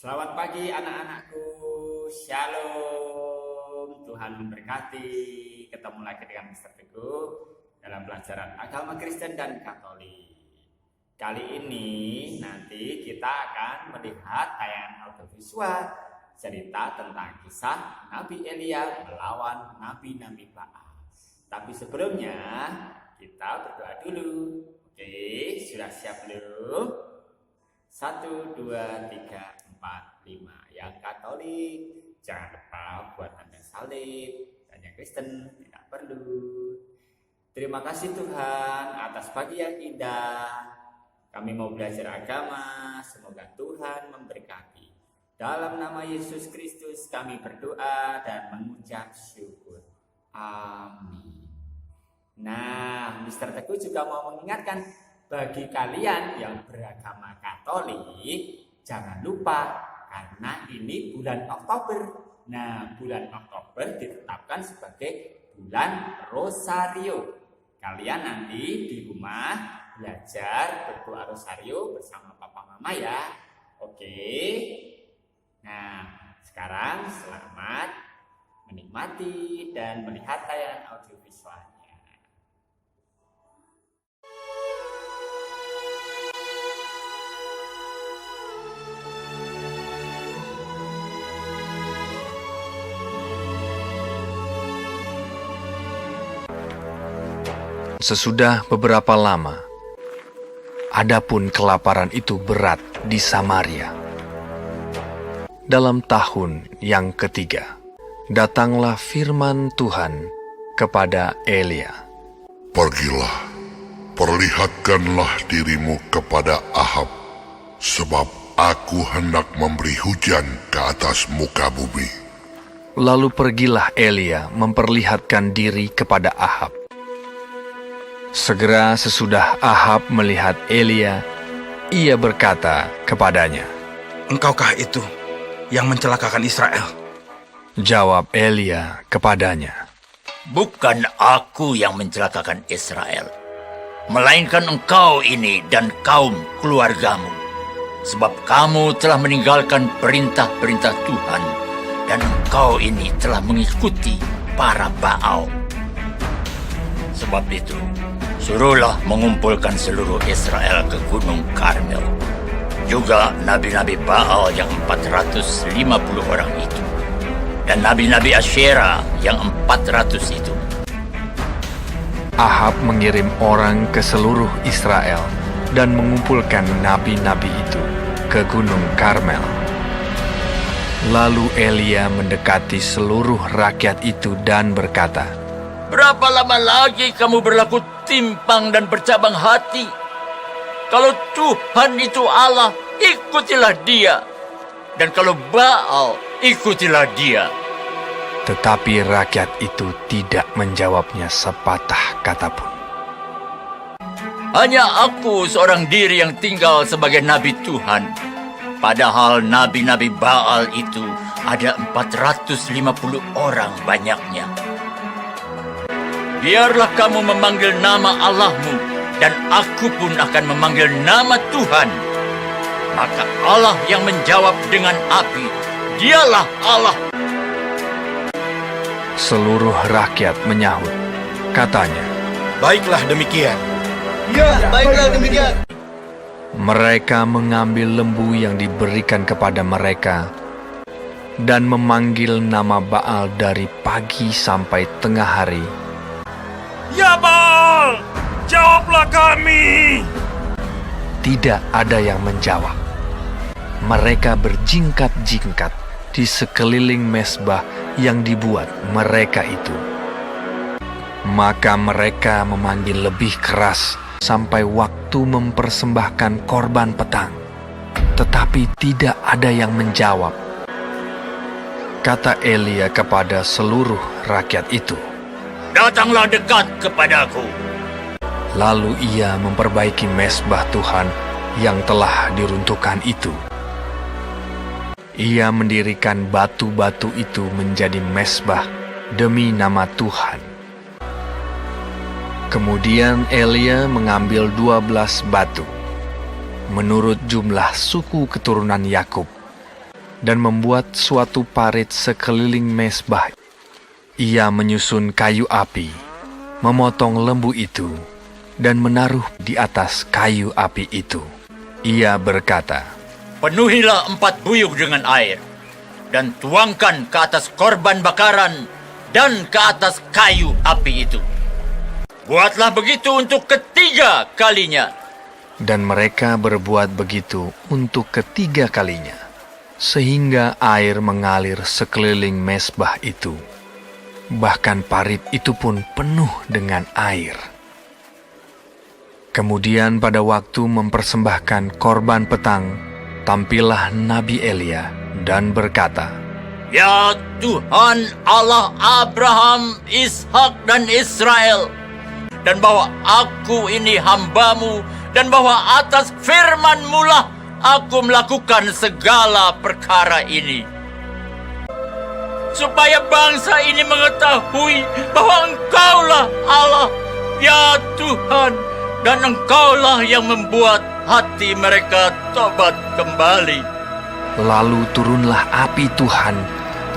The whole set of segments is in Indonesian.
Selamat pagi anak-anakku, Shalom, Tuhan memberkati. Ketemu lagi dengan Mr. Teguh dalam pelajaran agama Kristen dan Katolik. Kali ini nanti kita akan melihat tayangan audiovisual cerita tentang kisah Nabi Elia melawan Nabi-Nabi Baal. Tapi sebelumnya kita berdoa dulu. Oke, sudah siap belum? 1, 2, 3, 4, 5. Yang Katolik jangan lupa buat tanda salib, dan yang Kristen tidak perlu. Terima kasih Tuhan atas pagi yang indah. Kami mau belajar agama, semoga Tuhan memberkati. Dalam nama Yesus Kristus kami berdoa dan mengucap syukur. Amin. Nah, Mr. Teguh juga mau mengingatkan bagi kalian yang beragama Katolik, jangan lupa karena ini bulan Oktober. Nah, bulan Oktober ditetapkan sebagai bulan Rosario. Kalian nanti di rumah belajar berdoa Rosario bersama Papa Mama ya. Oke. Nah, sekarang selamat menikmati dan melihat tayangan audiovisualnya. Sesudah beberapa lama, adapun kelaparan itu berat di Samaria. Dalam tahun yang ketiga, datanglah firman Tuhan kepada Elia. Pergilah, perlihatkanlah dirimu kepada Ahab, sebab aku hendak memberi hujan ke atas muka bumi. Lalu pergilah Elia memperlihatkan diri kepada Ahab. Segera sesudah Ahab melihat Elia, ia berkata kepadanya, "Engkaukah itu yang mencelakakan Israel?" Jawab Elia kepadanya, "Bukan aku yang mencelakakan Israel, melainkan engkau ini dan kaum keluargamu. Sebab kamu telah meninggalkan perintah-perintah Tuhan, dan engkau ini telah mengikuti para Baal. Sebab itu, suruhlah mengumpulkan seluruh Israel ke Gunung Karmel, juga nabi-nabi Baal yang 450 orang itu, dan nabi-nabi Asyera yang 400 itu." Ahab mengirim orang ke seluruh Israel dan mengumpulkan nabi-nabi itu ke Gunung Karmel. Lalu Elia mendekati seluruh rakyat itu dan berkata, "Berapa lama lagi kamu berlaku timpang dan bercabang hati? Kalau Tuhan itu Allah, ikutilah Dia. Dan kalau Baal, ikutilah dia." Tetapi rakyat itu tidak menjawabnya sepatah kata pun. "Hanya aku seorang diri yang tinggal sebagai nabi Tuhan. Padahal nabi-nabi Baal itu ada 450 orang banyaknya. Biarlah kamu memanggil nama Allahmu, dan aku pun akan memanggil nama Tuhan. Maka Allah yang menjawab dengan api, Dialah Allah." Seluruh rakyat menyahut, katanya, "Baiklah demikian." Ya, baiklah demikian. mereka mengambil lembu yang diberikan kepada mereka dan memanggil nama Baal dari pagi sampai tengah hari. "Ya Baal, jawablah kami!" Tidak ada yang menjawab. Mereka berjingkat-jingkat di sekeliling mezbah yang dibuat mereka itu. Maka mereka memanggil lebih keras sampai waktu mempersembahkan korban petang. Tetapi tidak ada yang menjawab. Kata Elia kepada seluruh rakyat itu, "Datanglah dekat kepadaku." Lalu ia memperbaiki mezbah Tuhan yang telah diruntuhkan itu. Ia mendirikan batu-batu itu menjadi mezbah demi nama Tuhan. Kemudian Elia mengambil 12 batu, menurut jumlah suku keturunan Yakub, dan membuat suatu parit sekeliling mezbah. Ia menyusun kayu api, memotong lembu itu, dan menaruh di atas kayu api itu. Ia berkata, Penuhilah 4 buyung dengan air, dan tuangkan ke atas korban bakaran dan ke atas kayu api itu. Buatlah begitu untuk ketiga kalinya. Dan mereka berbuat begitu untuk ketiga kalinya, sehingga air mengalir sekeliling mezbah itu. Bahkan parit itu pun penuh dengan air. Kemudian pada waktu mempersembahkan korban petang, tampillah Nabi Elia dan berkata, Ya Tuhan Allah Abraham, Ishak dan Israel, dan bahwa aku ini hamba-Mu, dan bahwa atas firman-Mu lah aku melakukan segala perkara ini, supaya bangsa ini mengetahui bahwa Engkaulah Allah, ya Tuhan, dan Engkaulah yang membuat hati mereka tobat kembali. Lalu turunlah api Tuhan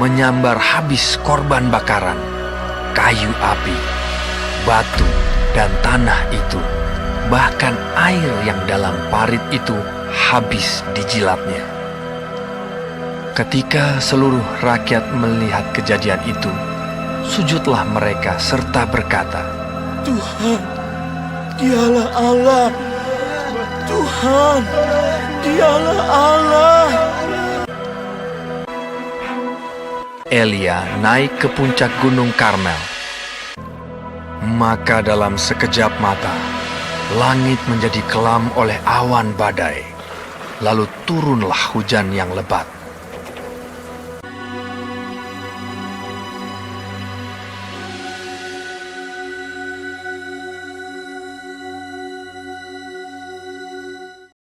menyambar habis korban bakaran, kayu api, batu, dan tanah itu. Bahkan air yang dalam parit itu habis dijilatnya. Ketika seluruh rakyat melihat kejadian itu, sujudlah mereka serta berkata, Tuhan, Dialah Allah. Tuhan, Dialah Allah. Elia naik ke puncak gunung Karmel. Maka dalam sekejap mata, langit menjadi kelam oleh awan badai. Lalu turunlah hujan yang lebat.